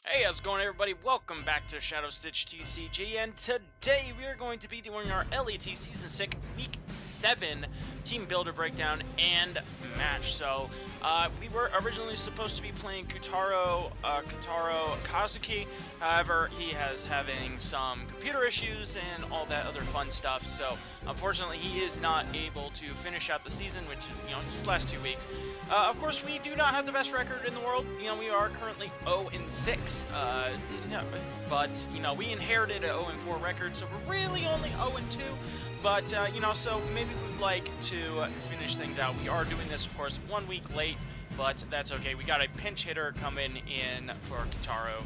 Hey, how's it going, everybody? Welcome back to Shadow Stitch TCG, and today we are going to be doing our LET Season 6 Week 7 Team Builder Breakdown and Match. So, we were originally supposed to be playing Kutaro Kazuki. However, he has having some computer issues and all that other fun stuff, so unfortunately he is not able to finish out the season, which is, just the last 2 weeks. Of course, we do not have the best record in the world. We are currently 0-6, but, we inherited a 0-4 record, so we're really only 0-2. But, so maybe we'd like to finish things out. We are doing this, of course, 1 week late, but that's okay. We got a pinch hitter coming in for Kutaro,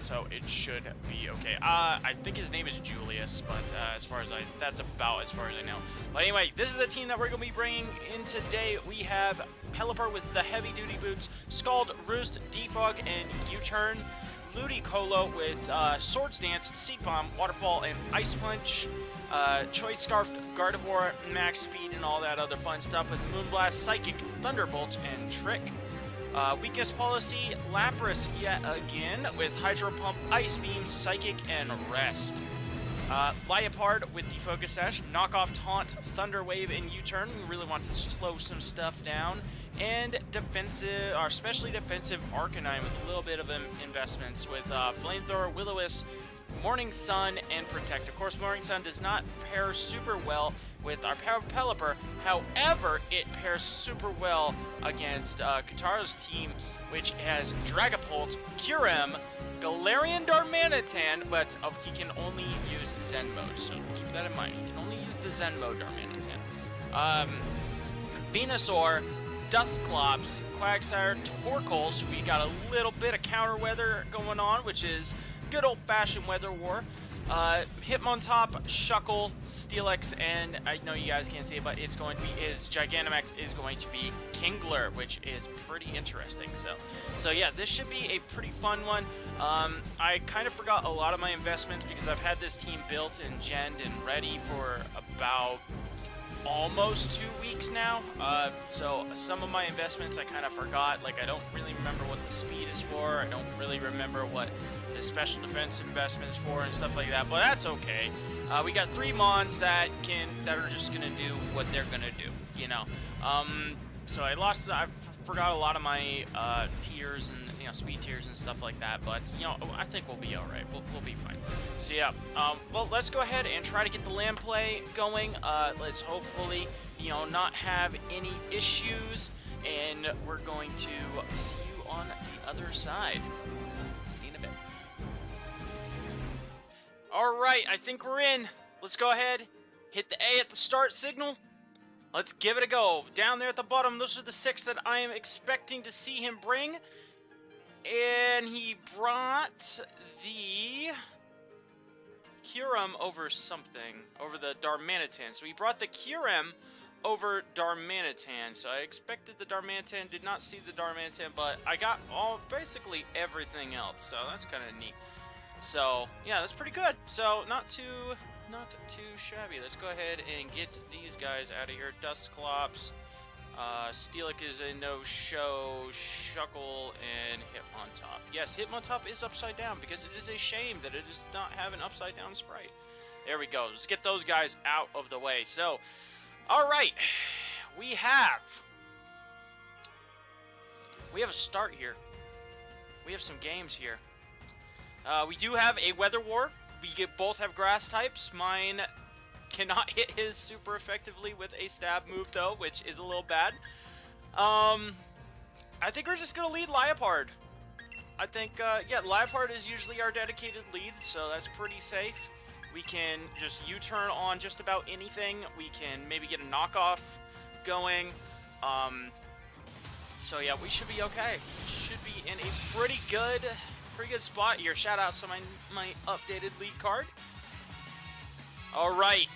so it should be okay. I think his name is Julius, but as far as that's about as far as I know. But anyway, this is the team that we're going to be bringing in today. We have Pelipper with the heavy-duty boots, Scald, Roost, Defog, and U-Turn. Ludicolo with Swords Dance, Seed Bomb, Waterfall, and Ice Punch. Choice Scarf, Gardevoir, Max Speed, and all that other fun stuff with Moonblast, Psychic, Thunderbolt, and Trick. Weakness Policy, Lapras yet again with Hydro Pump, Ice Beam, Psychic, and Rest. Liepard with Defocus Sash, Knockoff Taunt, Thunder Wave, and U-Turn. We really want to slow some stuff down. And defensive, or especially defensive Arcanine with a little bit of investments with Flamethrower, Will-O-Wisp, Morning Sun, and Protect. Of course, Morning Sun does not pair super well with our Pelipper. However, it pairs super well against Kutaro's team, which has Dragapult, Kyurem, Galarian Darmanitan, but he can only use Zen mode, so keep that in mind. You can only use the Zen mode Darmanitan. Venusaur, Dusclops, Quagsire, Torkoals. We got a little bit of counter weather going on, which is good old-fashioned weather war. Hitmontop, Shuckle, Steelix, and I know you guys can't see it, but it's going to be Gigantamax is going to be Kingler, which is pretty interesting. So yeah, this should be a pretty fun one. I kind of forgot a lot of my investments because I've had this team built and genned and ready for about almost 2 weeks now. So some of my investments I kind of forgot. Like, I don't really remember what the speed is for. I don't really remember what the special defense investment is for and stuff like that, but that's okay. We got 3 Mons that are just gonna do what they're gonna do, so I forgot a lot of my tiers and speed tiers and stuff like that, but I think we'll be all right. We'll be fine. So yeah, well, let's go ahead and try to get the land play going. Let's hopefully not have any issues, and we're going to see you on the other side. See you in a bit. Alright, I think we're in. Let's go ahead, hit the A at the start signal. Let's give it a go. Down there at the bottom, those are the 6 that I am expecting to see him bring. And he brought the Kyurem over something, over the Darmanitan. So he brought the Kyurem over Darmanitan. So I expected the Darmanitan, did not see the Darmanitan, but I got basically everything else. So that's kind of neat. So yeah, that's pretty good. So not too shabby. Let's go ahead and get these guys out of here. Dusclops, Steelix is a no-show, Shuckle, and Hitmontop. Yes, Hitmontop is upside down because it is a shame that it does not have an upside-down sprite. There we go. Let's get those guys out of the way. So, alright, we have a start here. We have some games here. We do have a Weather War. We both have grass types. Mine cannot hit his super effectively with a stab move, though, which is a little bad. I think we're just going to lead Liepard. I think, yeah, Liepard is usually our dedicated lead, so that's pretty safe. We can just U-turn on just about anything. We can maybe get a knockoff going. So yeah, we should be okay. Should be in a pretty good spot here. Shout out to my updated lead card. Alright,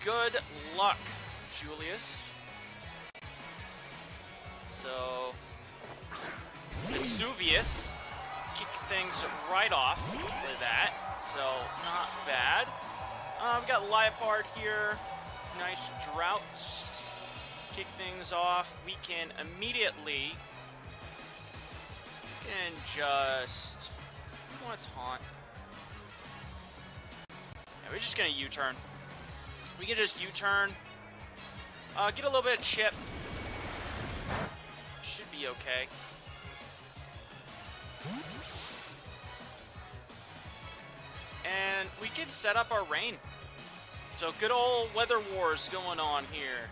good luck, Julius. So, Vesuvius kicked things right off with that, so not bad. We got Liepard here, nice droughts, kick things off. We can immediately just want to taunt. Yeah, we're just gonna U-turn. We can just U-turn. Get a little bit of chip. Should be okay. And we can set up our rain. So good old weather wars going on here.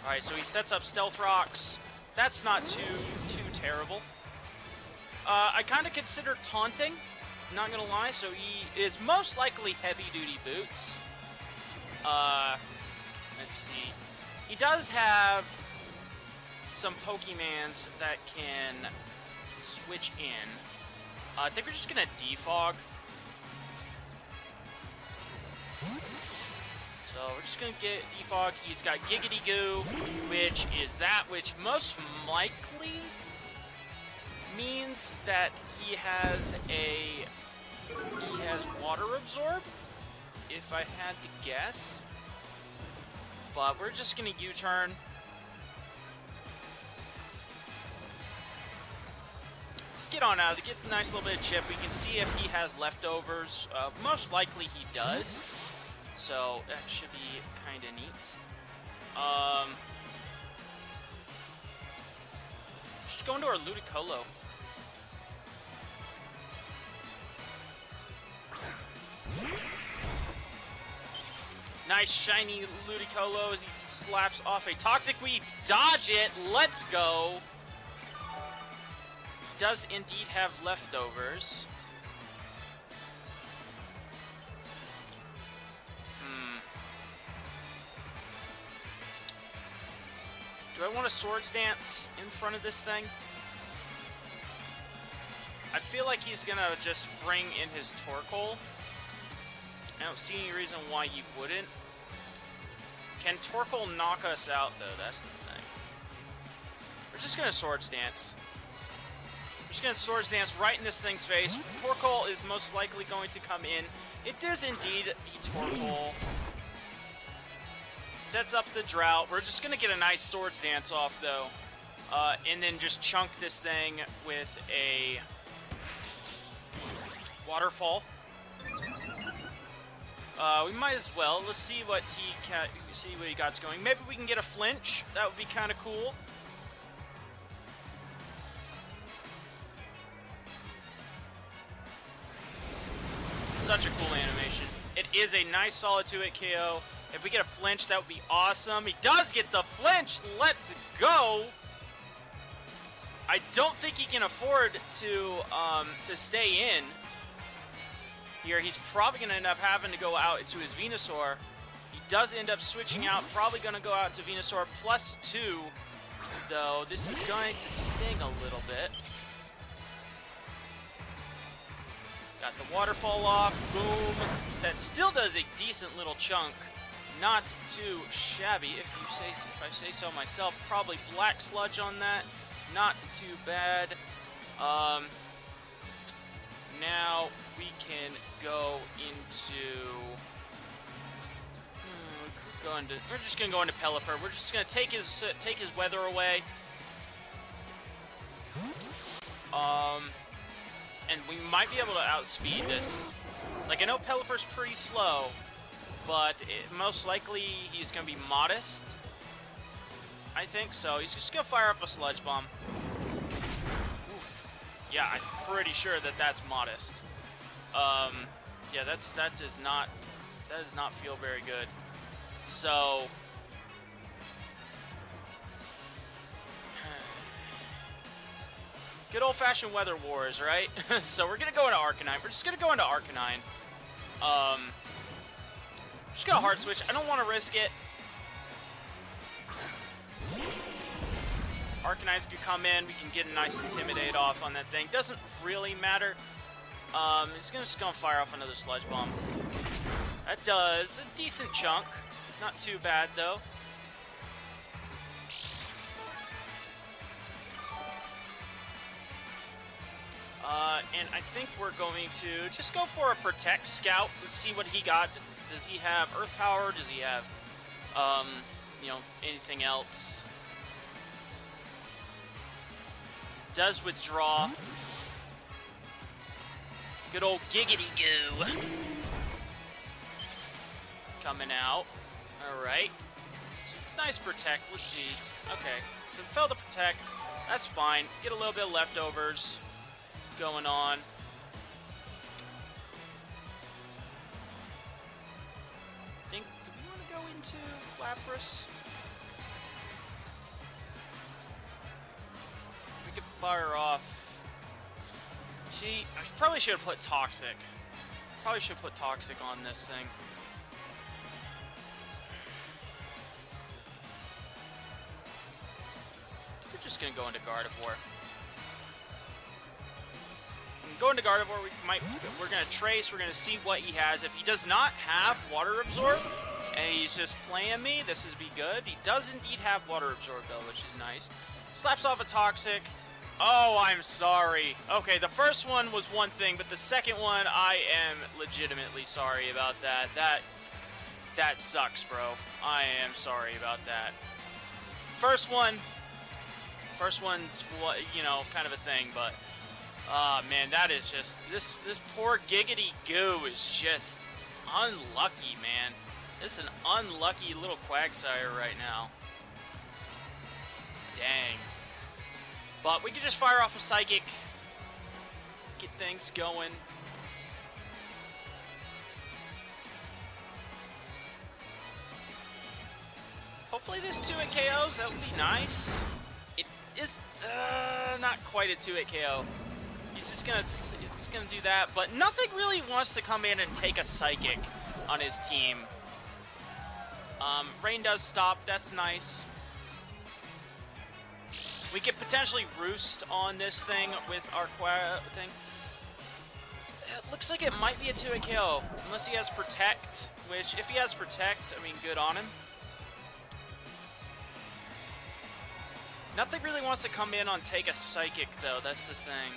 Alright, so he sets up stealth rocks. That's not too terrible. I kind of consider taunting, not gonna lie, so he is most likely heavy-duty boots. Let's see. He does have some Pokemans that can switch in. I think we're just gonna defog. So we're just gonna get defog. He's got Giggity Goo, which is that which most likely means that he has water absorb, if I had to guess. But we're just gonna U-turn. Let's get on out of it, get a nice little bit of chip. We can see if he has leftovers. Most likely he does. So that should be kind of neat. Just going to our Ludicolo. Nice shiny Ludicolo as he slaps off a Toxic. We dodge it. Let's go. Does indeed have leftovers. Do I want a Swords Dance in front of this thing? I feel like he's gonna just bring in his Torkoal. I don't see any reason why he wouldn't. Can Torkoal knock us out, though? That's the thing. We're just gonna Swords Dance. We're just gonna Swords Dance right in this thing's face. Torkoal is most likely going to come in. It does indeed be Torkoal. Sets up the Drought. We're just gonna get a nice Swords Dance off, though. And then just chunk this thing with a Waterfall. We might as well. Let's see what he got going. Maybe we can get a flinch. That would be kind of cool. Such a cool animation. It is a nice solid 2-hit KO. If we get a flinch, that would be awesome. He does get the flinch. Let's go. I don't think he can afford to stay in. Here, he's probably going to end up having to go out into his Venusaur. He does end up switching out, probably going to go out to Venusaur +2, though this is going to sting a little bit. Got the Waterfall off, boom. That still does a decent little chunk. Not too shabby, if I say so myself. Probably Black Sludge on that. Not too bad. Now we can go into. We're just gonna go into Pelipper. We're just gonna take his weather away. And we might be able to outspeed this. Like, I know Pelipper's pretty slow, but most likely he's gonna be modest. I think so. He's just gonna fire up a Sludge Bomb. Oof. Yeah, I'm pretty sure that that's modest. Yeah, that does not feel very good. So good old-fashioned weather wars, right? So we're gonna go into Arcanine. We're just gonna go into Arcanine. Just gonna hard switch. I don't want to risk it. Arcanites could come in. We can get a nice Intimidate off on that thing. Doesn't really matter. It's just gonna fire off another Sludge Bomb. That does a decent chunk. Not too bad, though. And I think we're going to just go for a Protect Scout. Let's see what he got. Does he have Earth Power? Does he have, you know, anything else? Does withdraw. Good old Giggity Goo. Coming out. Alright. So it's nice protect. Let's see. Okay. So fail to protect. That's fine. Get a little bit of leftovers going on. Do we want to go into Lapras? We could fire off. See, I probably should have put Toxic. Probably should have put Toxic on this thing. We're just gonna go into Gardevoir. Go into Gardevoir. We're gonna trace. We're gonna see what he has. If he does not have Water Absorb, and he's just playing me, this would be good. He does indeed have Water Absorb though, which is nice. Slaps off a Toxic. Oh, I'm sorry. Okay, the first one was one thing, but the second one, I am legitimately sorry about that. That sucks, bro. I am sorry about that. First one's, you know, kind of a thing, but man, that is just this poor Giggity Goo is just unlucky, man. This is an unlucky little Quagsire right now. Dang. But we can just fire off a Psychic, get things going. Hopefully this 2-hit KOs, that would be nice. It is not quite a 2-hit KO. He's just gonna do that, but nothing really wants to come in and take a Psychic on his team. Rain does stop, that's nice. We could potentially Roost on this thing with our thing. It looks like it might be a 2-hit KO, unless he has Protect, which, if he has Protect, I mean, good on him. Nothing really wants to come in on take a Psychic, though, that's the thing.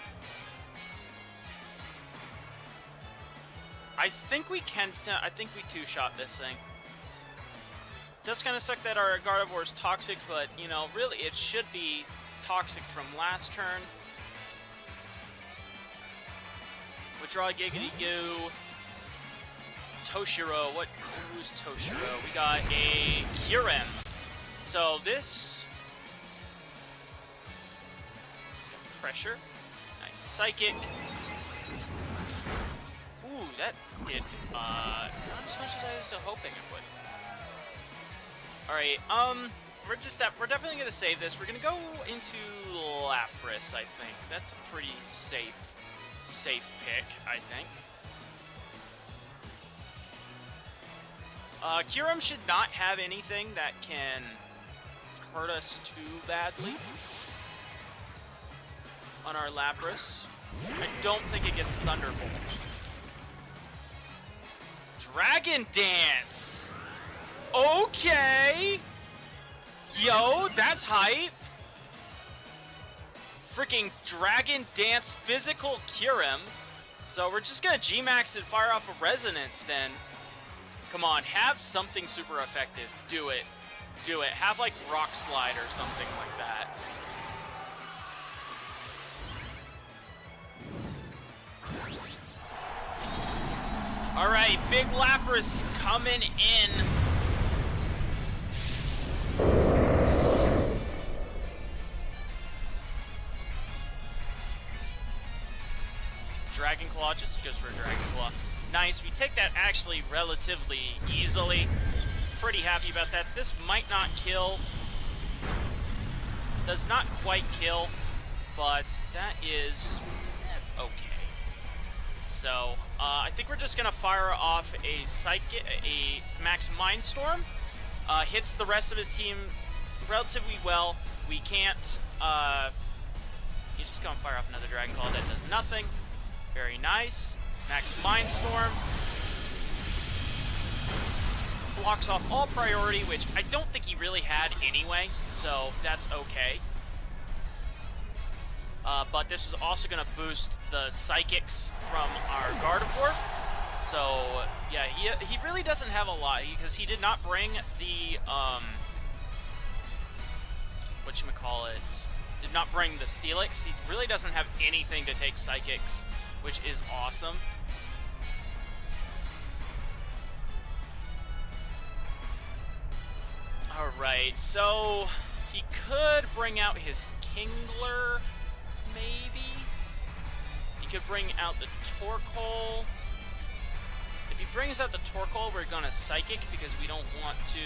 I think we can, I think we two-shot this thing. Does kind of suck that our Gardevoir is Toxic, but, you know, really, it should be Toxic from last turn. Withdraw Giggity Goo. Toshiro. Who's Toshiro? We got a Kyurem. So this... He's got Pressure. Nice Psychic. Ooh, that did not as much as I was hoping it would. Alright, we're definitely gonna save this. We're gonna go into Lapras, I think. That's a pretty safe pick, I think. Kyurem should not have anything that can hurt us too badly on our Lapras. I don't think it gets Thunderbolt. Dragon Dance! Okay! Yo, that's hype! Freaking Dragon Dance physical Kyurem. So we're just gonna G-Max and fire off a Resonance then. Come on, have something super effective. Do it. Do it. Have like Rock Slide or something like that. Alright, Big Lapras coming in. Dragon Claw, just goes for a Dragon Claw. Nice, we take that actually relatively easily. Pretty happy about that. This might not kill. Does not quite kill, but that's okay. So, I think we're just gonna fire off a Max Mindstorm. Hits the rest of his team relatively well. We can't, he's just gonna fire off another Dragon Claw that does nothing. Very nice. Max Mindstorm. Blocks off all priority, which I don't think he really had anyway, so that's okay. But this is also going to boost the Psychics from our Gardevoir. So, yeah, he really doesn't have a lot, because he did not bring the, whatchamacallit, did not bring the Steelix. He really doesn't have anything to take Psychics, which is awesome. Alright, so he could bring out his Kingler, maybe? He could bring out the Torkoal. If he brings out the Torkoal, we're gonna Psychic, because we don't want to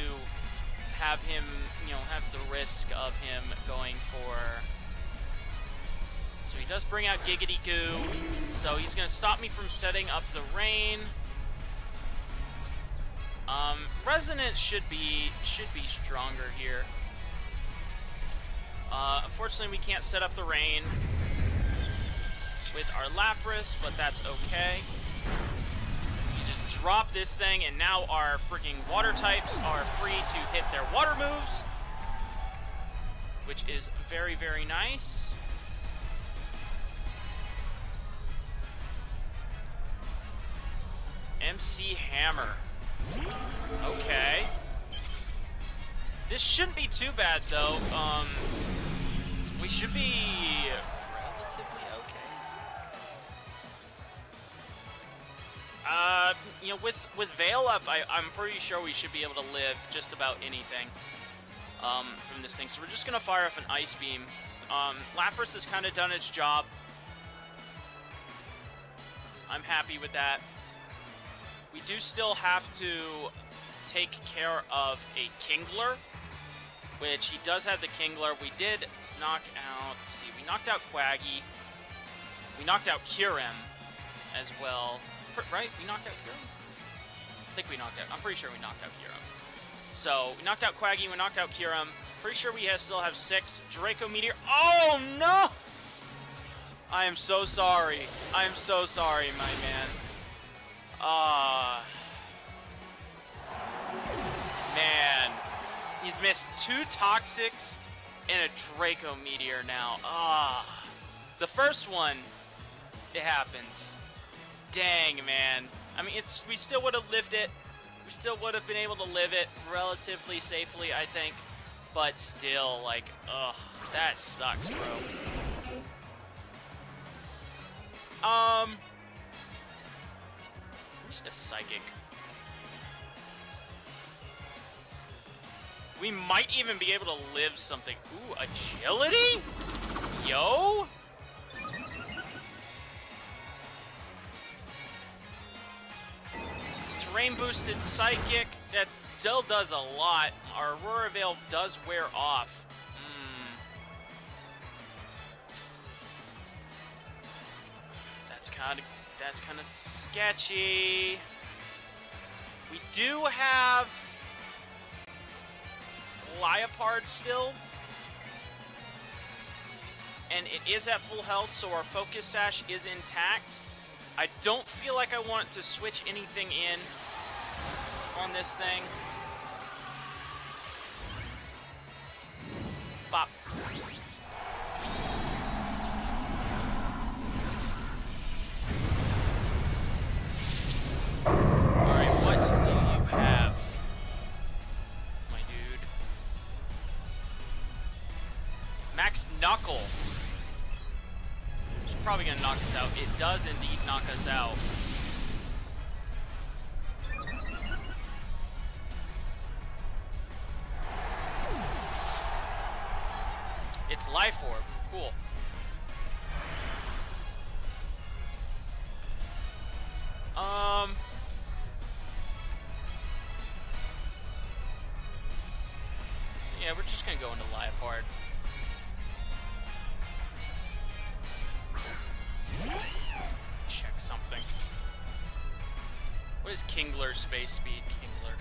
have him, you know, have the risk of him going for... So he does bring out Giggity Goo, so he's gonna stop me from setting up the rain. Resonance should be stronger here. Unfortunately, we can't set up the rain with our Lapras, but that's okay. You just drop this thing, and now our freaking water types are free to hit their water moves, which is very, very nice. MC Hammer. Okay. This shouldn't be too bad, though. We should be relatively okay. You know, with Veil up, I'm pretty sure we should be able to live just about anything from this thing. So we're just gonna fire off an Ice Beam. Lapras has kind of done its job. I'm happy with that. We do still have to take care of a Kingler, which he does have the Kingler. We did knock out, let's see, we knocked out Quaggy. We knocked out Kyurem as well. Right? We knocked out Kyurem? I think we knocked out, I'm pretty sure we knocked out Kyurem. So, we knocked out Quaggy, we knocked out Kyurem. Pretty sure we still have 6. Draco Meteor. Oh, no! I am so sorry. I am so sorry, my man. Man. He's missed 2 Toxics and a Draco Meteor now. The first one, it happens. Dang, man. I mean, we still would have lived it. We still would have been able to live it relatively safely, I think. But still, like, ugh, that sucks, bro. Just a Psychic. We might even be able to live something. Ooh, Agility? Yo? Terrain boosted Psychic. That still does a lot. Our Aurora Veil does wear off. That's kind of sketchy. We do have Liepard still, and it is at full health, so our Focus Sash is intact. I don't feel like I want to switch anything in on this thing. Bop. Alright, what do you have, my dude? Max Knuckle. It's probably gonna knock us out. It does indeed knock us out. It's Life Orb. Cool. Yeah, we're just gonna go into Liepard. Check something. What is Kingler space speed? Kingler.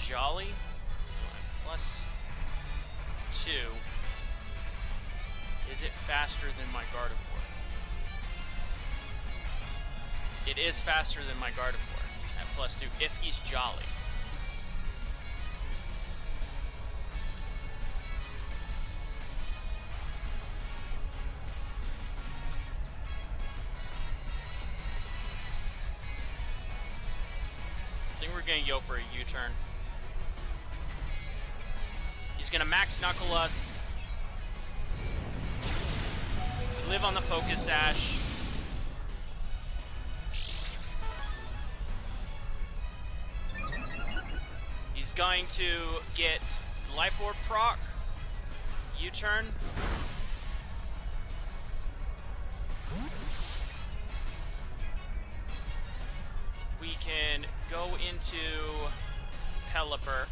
Jolly? Plus 2. Is it faster than my Gardevoir? It is faster than my Gardevoir at plus 2, if he's Jolly. we're going to go for a U-turn. He's going to max knuckle us. We live on the focus sash. He's going to get Life Orb proc. U-turn. We can go into Pelipper.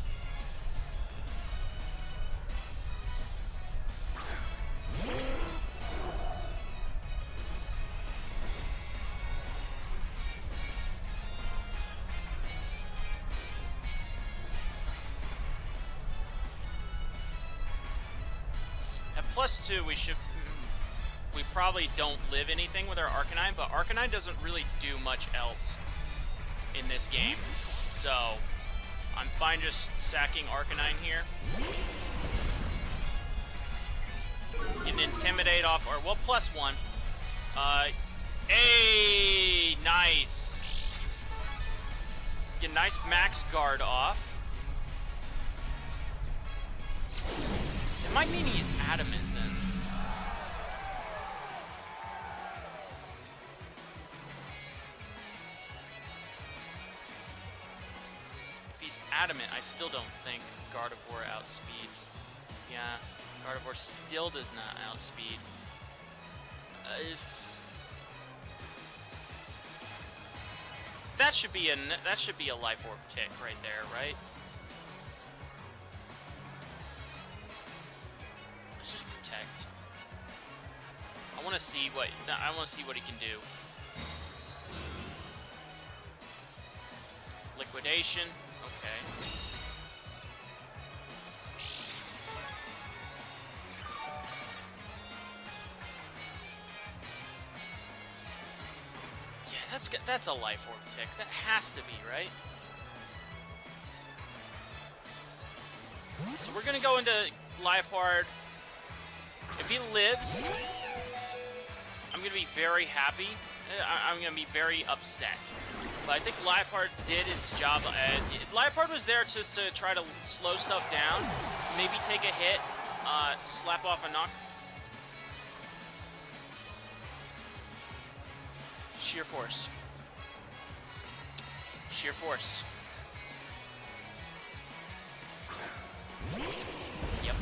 At +2, we probably don't live anything with our Arcanine, but Arcanine doesn't really do much else in this game, so I'm fine just sacking Arcanine here. Get an Intimidate off our, well, +1. Hey, nice. Get a nice max guard off. It might mean he's adamant then. Adamant, I still don't think Gardevoir outspeeds. Yeah, Gardevoir still does not outspeed. That should be a Life Orb tick right there, right? Let's just protect. I want to see what he can do. Liquidation. Okay. Yeah, that's a Life Orb tick. That has to be, right? So we're gonna go into Life Hard. If he lives, I'm gonna be very happy. I'm gonna be very upset. But I think Liepard did its job. Liepard was there just to try to slow stuff down, maybe take a hit, slap off a knock. Sheer Force. Sheer Force. Yep.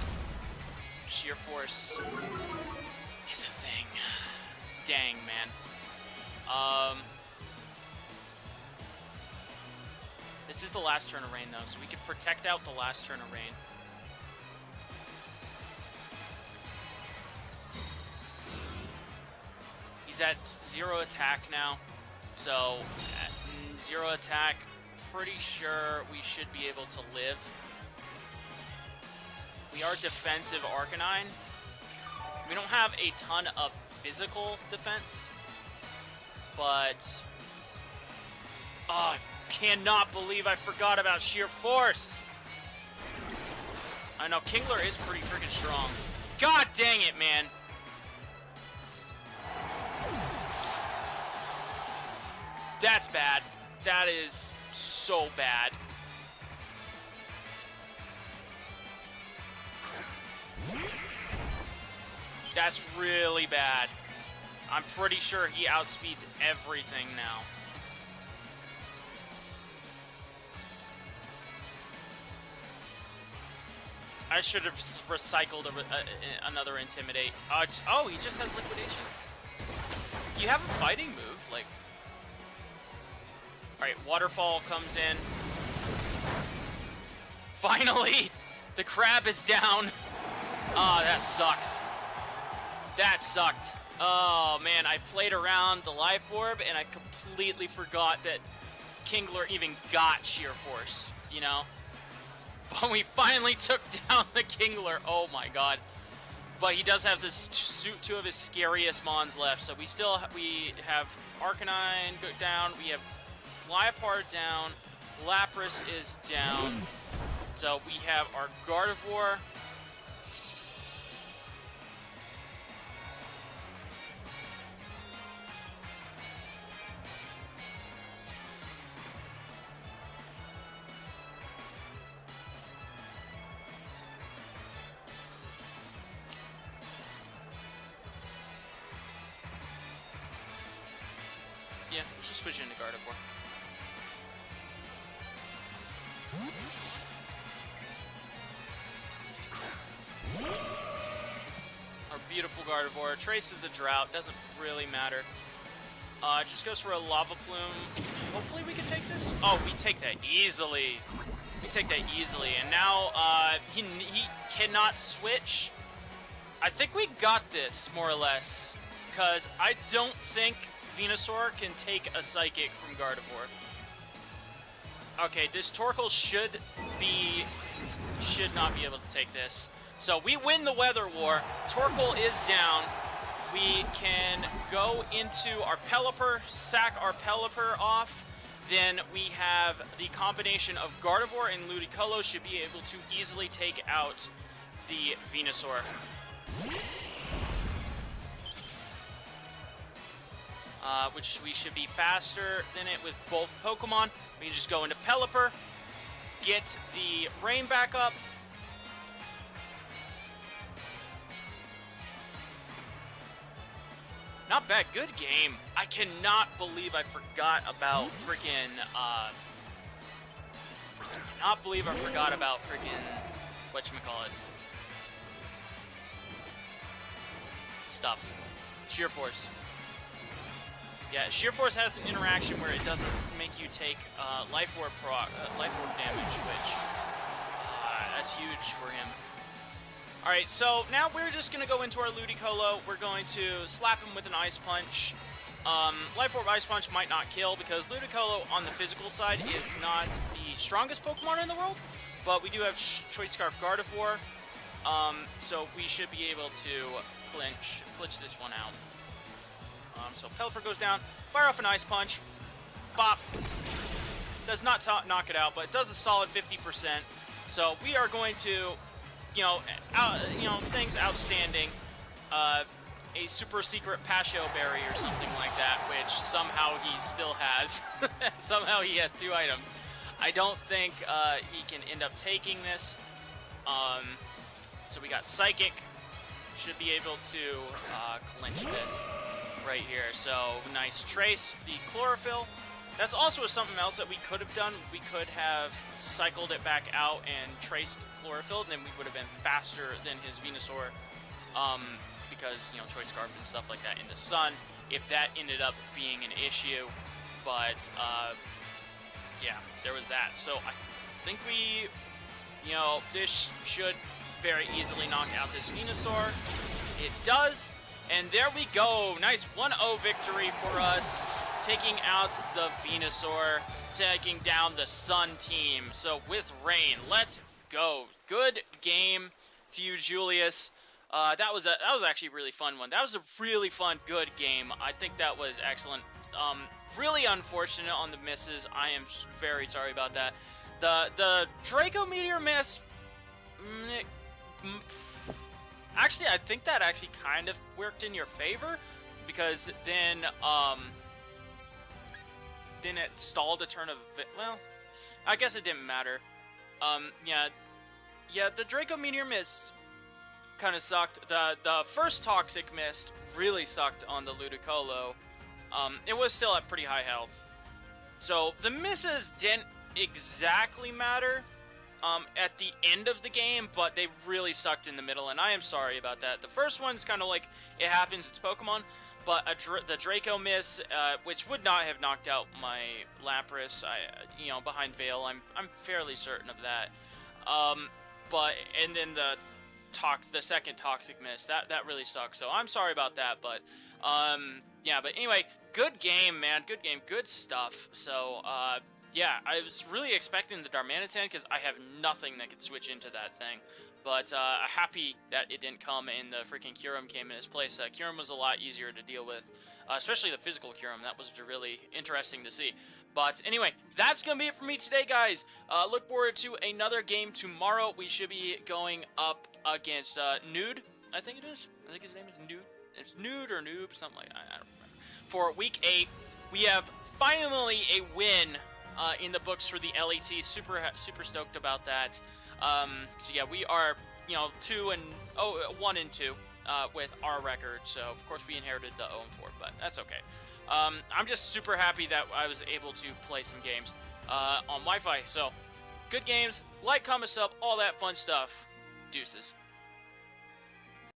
Sheer Force is a thing. Dang, man. This is the last turn of rain, though, so we can protect out the last turn of rain. He's at 0 attack now, so at 0 attack, pretty sure we should be able to live. We are defensive Arcanine. We don't have a ton of physical defense, but... Oh, I cannot believe I forgot about Sheer Force! I know, Kingler is pretty freaking strong. God dang it, man! That's bad. That is so bad. That's really bad. I'm pretty sure he outspeeds everything now. I should have recycled another Intimidate. Oh, he just has Liquidation. You have a fighting move, like... Alright, Waterfall comes in. Finally! The crab is down. Oh, that sucks. That sucked. Oh, man, I played around the Life Orb, and I completely forgot that Kingler even got Sheer Force, you know? But we finally took down the Kingler. Oh, my God. But he does have this two of his scariest mons left, so we have Arcanine go down, we have Liepard down, Lapras is down, so we have our Gardevoir. just switch into Gardevoir. Our beautiful Gardevoir traces the drought. Doesn't really matter. Just goes for a Lava Plume. Hopefully we can take this. Oh, we take that easily. We take that easily. And now he cannot switch. I think we got this, more or less. Because I don't think Venusaur can take a Psychic from Gardevoir. Okay, this Torkoal should not be able to take this. So we win the Weather War. Torkoal is down. We can go into our Pelipper, sack our Pelipper off. Then we have the combination of Gardevoir and Ludicolo should be able to easily take out the Venusaur. Which we should be faster than it with both Pokemon. We can just go into Pelipper, get the Rain back up. Not bad, good game. I cannot believe I forgot about freaking, whatchamacallit. Stuff. Sheer Force. Yeah, Sheer Force has an interaction where it doesn't make you take Life Orb damage, which that's huge for him. Alright, so now we're just going to go into our Ludicolo. We're going to slap him with an Ice Punch. Life Orb Ice Punch might not kill because Ludicolo on the physical side is not the strongest Pokemon in the world, but we do have Choice Scarf Gardevoir, so we should be able to clinch this one out. So Pelipper goes down, fire off an Ice Punch, bop. Does not knock it out, but it does a solid 50%. So we are going to, things outstanding. A super secret Pashio Berry or something like that, which somehow he still has. Somehow he has 2 items. I don't think he can end up taking this. So we got Psychic. Should be able to clinch this right here. So nice trace. The Chlorophyll. That's also something else that we could have done. We could have cycled it back out and traced Chlorophyll, and then we would have been faster than his Venusaur. Because, Choice Scarf and stuff like that in the sun, if that ended up being an issue. But, yeah, there was that. So I think we, this should very easily knock out this Venusaur. It does. And there we go. Nice 1-0 victory for us. Taking out the Venusaur. Taking down the Sun team. So with Rain, let's go. Good game to you, Julius. That was actually a really fun one. That was a really fun, good game. I think that was excellent. Really unfortunate on the misses. I am very sorry about that. The Draco Meteor miss. Actually, I think that actually kind of worked in your favor, because then it stalled a turn of. Well, I guess it didn't matter. Yeah, the Draco Meteor miss kind of sucked. The first Toxic Mist really sucked on the Ludicolo. It was still at pretty high health. So the misses didn't exactly matter at the end of the game, but they really sucked in the middle, and I am sorry about that. The first one's kind of like, it happens, it's Pokemon, but the Draco miss, which would not have knocked out my Lapras, behind Veil, I'm fairly certain of that. And then the second Toxic Miss, that really sucks, so I'm sorry about that, but yeah, but anyway, good game, man, good game, good stuff. So yeah, I was really expecting the Darmanitan because I have nothing that could switch into that thing, but happy that it didn't come and the freaking Kyurem came in its place. Kyurem was a lot easier to deal with, especially the physical Kyurem. That was really interesting to see. But anyway, that's going to be it for me today, guys. Look forward to another game tomorrow. We should be going up against Nude, I think it is. I think his name is Nude. It's Nude or Noob, something like that. I don't remember. For Week 8, we have finally a win in the books for the LET. Super stoked about that. So yeah, we are 1-2 with our record. So, of course, we inherited the 0-4, but that's okay. I'm just super happy that I was able to play some games on Wi-Fi. So, good games, like, comment, sub, all that fun stuff. Deuces.